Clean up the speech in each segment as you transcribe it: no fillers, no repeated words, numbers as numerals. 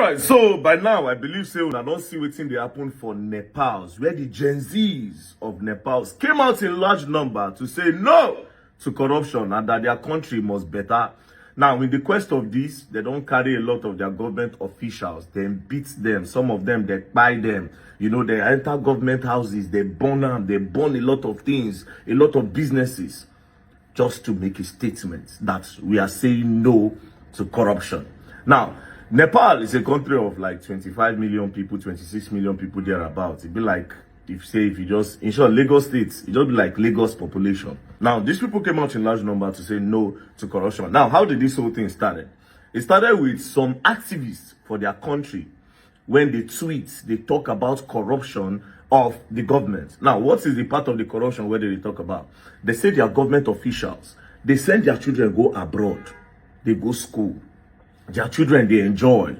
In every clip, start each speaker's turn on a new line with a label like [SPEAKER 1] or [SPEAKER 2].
[SPEAKER 1] Alright, so by now, I believe say I don't see wetin dey happen for Nepal, where the Gen Zs of Nepal came out in large number to say no to corruption and that their country must better. Now, in the quest of this, they don't carry a lot of their government officials. They beat them. Some of them, they buy them. You know, they enter government houses. They burn them. They burn a lot of things, a lot of businesses, just to make a statement that we are saying no to corruption. Now, Nepal is a country of like 25 million people, 26 million people thereabouts. It'd be like, if you just, in short, Lagos states, it just be like Lagos population. Now, these people came out in large number to say no to corruption. Now, how did this whole thing started? It started with some activists for their country. When they tweet, they talk about corruption of the government. Now, what is the part of the corruption where they talk about? They say they are government officials. They send their children go abroad. They go school. Their children, they enjoy.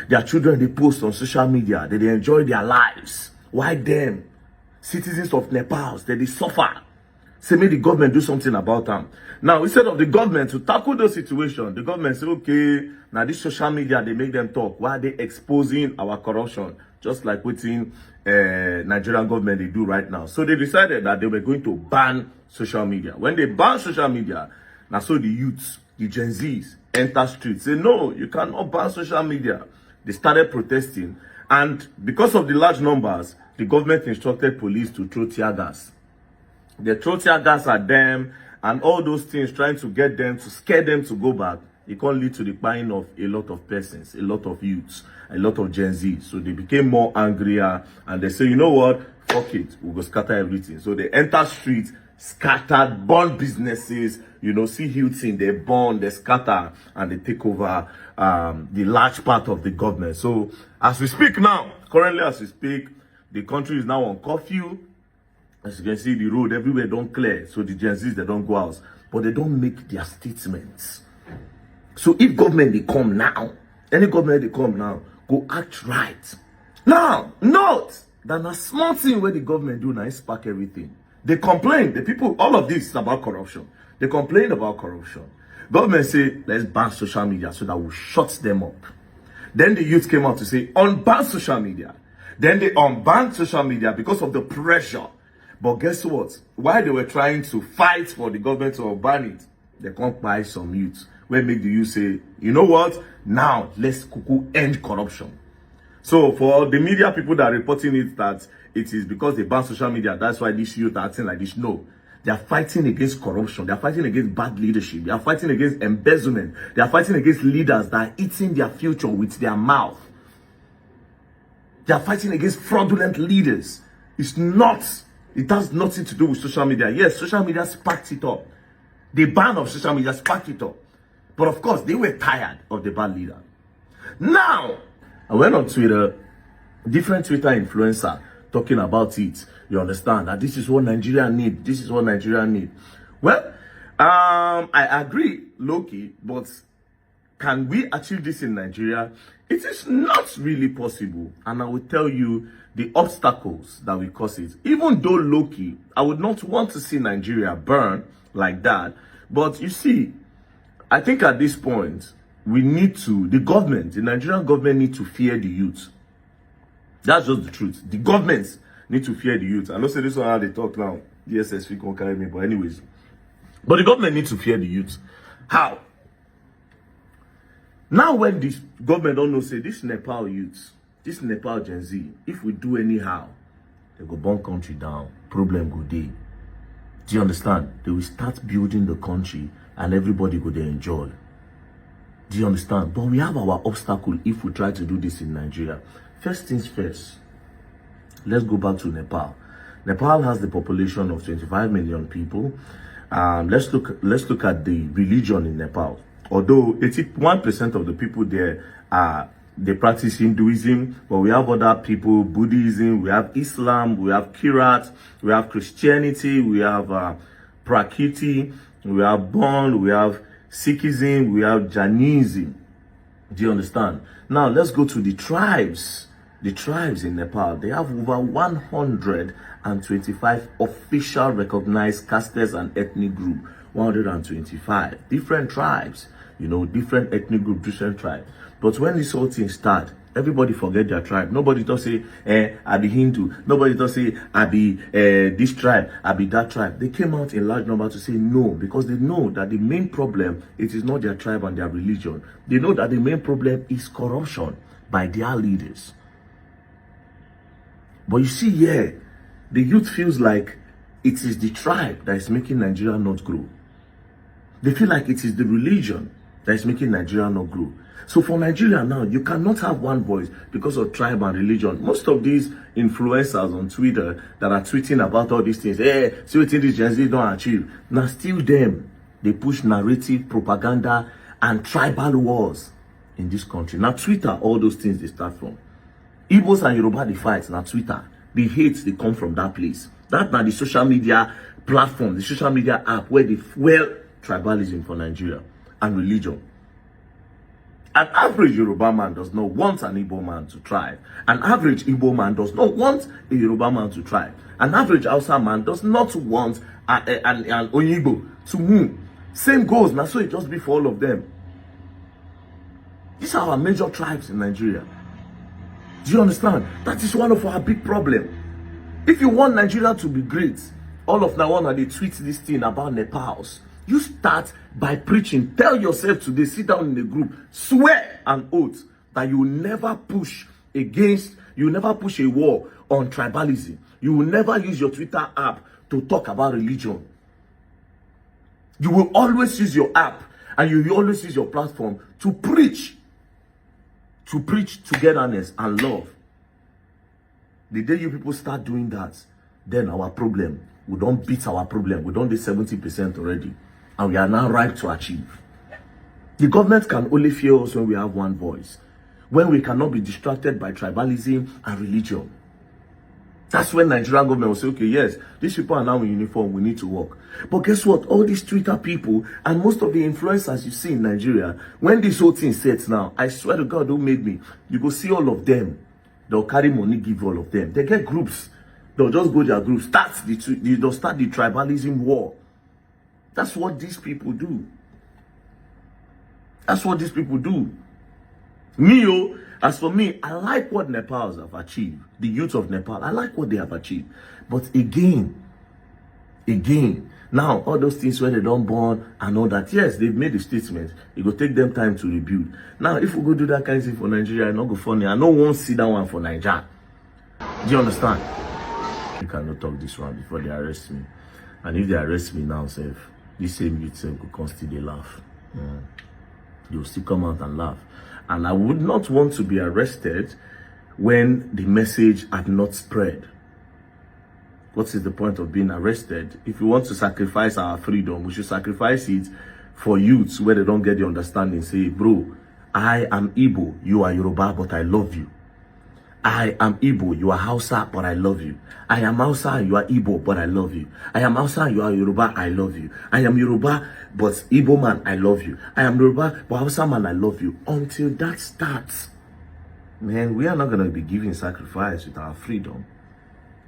[SPEAKER 1] Their children, they post on social media. They enjoy their lives. Why them? Citizens of Nepal, they suffer. Say, may the government do something about them. Now, instead of the government to tackle those situations, the government say, okay, now this social media, they make them talk. Why are they exposing our corruption? Just like within Nigerian government, they do right now. So they decided that they were going to ban social media. When they ban social media, now so the youths, the Gen Zs, enter streets. Say, no, you cannot ban social media. They started protesting. And because of the large numbers, the government instructed police to throw tear gas. They throw tear gas at them and all those things, trying to get them, to scare them to go back. It can lead to the buying of a lot of persons, a lot of youths, a lot of Gen Z. So they became more angrier and they say, you know what? Fuck it. We'll go scatter everything. So they enter streets, scattered, burn businesses, you know, see Hilton, they burn, they scatter, and they take over the large part of the government. So as we speak now, currently as we speak, the country is now on curfew. As you can see, the road everywhere don't clear. So the Gen Zs, they don't go out. But they don't make their statements. So if government, they come now, any government, they come now, go act right. Now, note that a small thing where the government do now is spark everything. They complain, the people, all of this is about corruption. They complain about corruption. Government say, let's ban social media so that we'll shut them up. Then the youth came out to say, unban social media. Then they unbanned social media because of the pressure. But guess what? While they were trying to fight for the government to unban it, they can't buy some youth. Where make the youth say, you know what? Now, let's end corruption. So for the media people that are reporting it that it is because they ban social media, that's why these youth are acting like this. No. They are fighting against corruption. They are fighting against bad leadership. They are fighting against embezzlement. They are fighting against leaders that are eating their future with their mouth. They are fighting against fraudulent leaders. It has nothing to do with social media. Yes, social media sparked it up. The ban of social media sparked it up. But of course, they were tired of the bad leader. Now, I went on Twitter, different Twitter influencer talking about it. You understand that this is what Nigeria need. This is what Nigeria need. Well, I agree, Loki, but can we achieve this in Nigeria? It is not really possible. And I will tell you the obstacles that will cause it. Even though Loki, I would not want to see Nigeria burn like that. But you see, I think at this point, we need to, the Nigerian government need to fear the youth. That's just the truth. The governments need to fear the youth. I know say this one how they talk now. The SSV can't carry me, but anyways. But the government needs to fear the youth. How? Now when this government don't know, say this Nepal youth, this Nepal Gen Z, if we do anyhow, they go burn country down. Problem go day. Do you understand? They will start building the country and everybody go there enjoy. Do you understand? But we have our obstacle if we try to do this in Nigeria. First things first, let's go back to Nepal. Nepal has the population of 25 million people. Let's look at the religion in Nepal. Although 81% of the people there they practice Hinduism, but we have other people, Buddhism, we have Islam, we have Kirat, we have Christianity, we have Prakriti, we have Bond, we have Sikhism, we have Jainism. Do you understand? Now let's go to the tribes. The tribes in Nepal, they have over 125 official recognized castes and ethnic group. 125 different tribes, you know, different ethnic group, different tribes. But when this whole thing started, Everybody forget their tribe. Nobody don't say, I be Hindu. Nobody don't say, I be this tribe, I be that tribe. They came out in large number to say no, because they know that the main problem, it is not their tribe and their religion. They know that the main problem is corruption by their leaders. But you see here, the youth feels like it is the tribe that is making Nigeria not grow. They feel like it is the religion that is making Nigeria not grow. So for Nigeria now, you cannot have one voice because of tribe and religion. Most of these influencers on Twitter that are tweeting about all these things, see what these Gen Z don't achieve. Now still them, they push narrative, propaganda, and tribal wars in this country. Now Twitter, all those things they start from. Igbos and Yoruba, they fight. Now Twitter, the hate, they come from that place. That's now the social media platform, the social media app where they fuel tribalism for Nigeria and religion. An average Yoruba man does not want an Igbo man to thrive. An average Igbo man does not want a Yoruba man to thrive. An average Hausa man does not want an Onyibo to move. Same goes, now so it just be for all of them. These are our major tribes in Nigeria. Do you understand? That is one of our big problems. If you want Nigeria to be great, all of now one they tweet this thing about Nepals. You start by preaching. Tell yourself today, sit down in the group, swear an oath that you will never push against, you will never push a war on tribalism. You will never use your Twitter app to talk about religion. You will always use your app and you will always use your platform to preach togetherness and love. The day you people start doing that, then our problem, we don't beat our problem. We don't do 70% already. And we are now ripe to achieve. The government can only fear us when we have one voice. When we cannot be distracted by tribalism and religion. That's when Nigerian government will say, okay, yes, these people are now in uniform, we need to work. But guess what? All these Twitter people and most of the influencers you see in Nigeria, when this whole thing sets now, I swear to God, don't make me. You go see all of them. They'll carry money, give all of them. They get groups. They'll just go to their groups. They'll start the tribalism war. That's what these people do. That's what these people do. As for me, I like what Nepals have achieved. The youth of Nepal, I like what they have achieved. But again, now all those things where they don't born and all that, yes, they've made a statement. It will take them time to rebuild. Now, if we go do that kind of thing for Nigeria, it's not go funny. I know won't see that one for Nigeria. Do you understand? You cannot talk this one before they arrest me. And if they arrest me now, this same youth will constantly laugh. You'll still come out and laugh. And I would not want to be arrested when the message had not spread. What is the point of being arrested? If we want to sacrifice our freedom, we should sacrifice it for youths where they don't get the understanding. Say, bro, I am Igbo, you are Yoruba, but I love you. I am Igbo, you are Hausa, but I love you. I am Hausa, you are Igbo, but I love you. I am Hausa, you are Yoruba, I love you. I am Yoruba, but Igbo man, I love you. I am Yoruba, but Hausa man, I love you. Until that starts, man, we are not going to be giving sacrifice with our freedom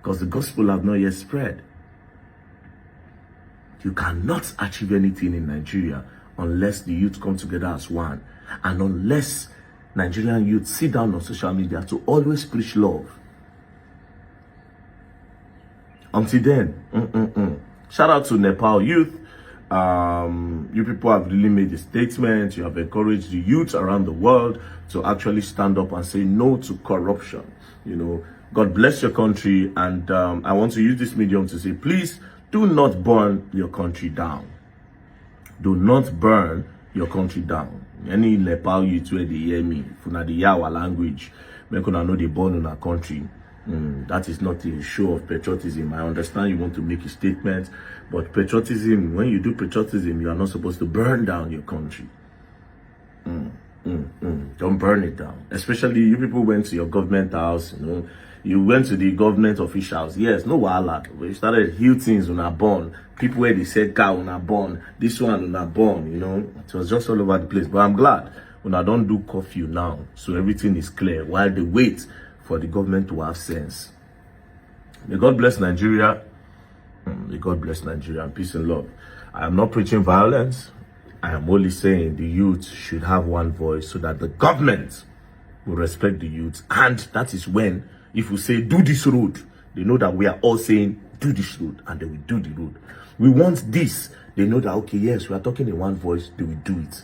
[SPEAKER 1] because the gospel have not yet spread. You cannot achieve anything in Nigeria unless the youth come together as one, and unless Nigerian youth sit down on social media to always preach love. Until then, shout out to Nepal youth. You people have really made a statement. You have encouraged the youth around the world to actually stand up and say no to corruption. You know, God bless your country. And I want to use this medium to say, please do not burn your country down. Do not burn your country down. Any Nepal youth where they hear me, for the Yawa language, make una know they born in our country. That is not a show of patriotism. I understand you want to make a statement, but patriotism, when you do patriotism, you are not supposed to burn down your country. Don't burn it down. Especially you people went to your government house, you know. You went to the government officials. Yes, no wahala. We started huge things on our born. People where they said car on our born. This one on our born, you know. It was just all over the place. But I'm glad when I don't do curfew now. So everything is clear while they wait for the government to have sense. May God bless Nigeria. May God bless Nigeria and peace and love. I am not preaching violence. I am only saying the youth should have one voice so that the government will respect the youth. And that is when, if we say, do this road, they know that we are all saying, do this road, and they will do the road. We want this. They know that, okay, yes, we are talking in one voice, they will do it.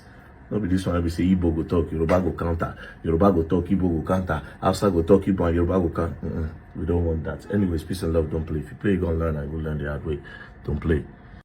[SPEAKER 1] Not be this one, we say, Igbo go talk, Yoruba go counter. Yoruba go talk, Igbo go counter. Hausa go talk, Igbo and Yoruba go counter. We don't want that. Anyways, peace and love, don't play. If you play, you're going to learn, and you'll learn the hard way. Don't play.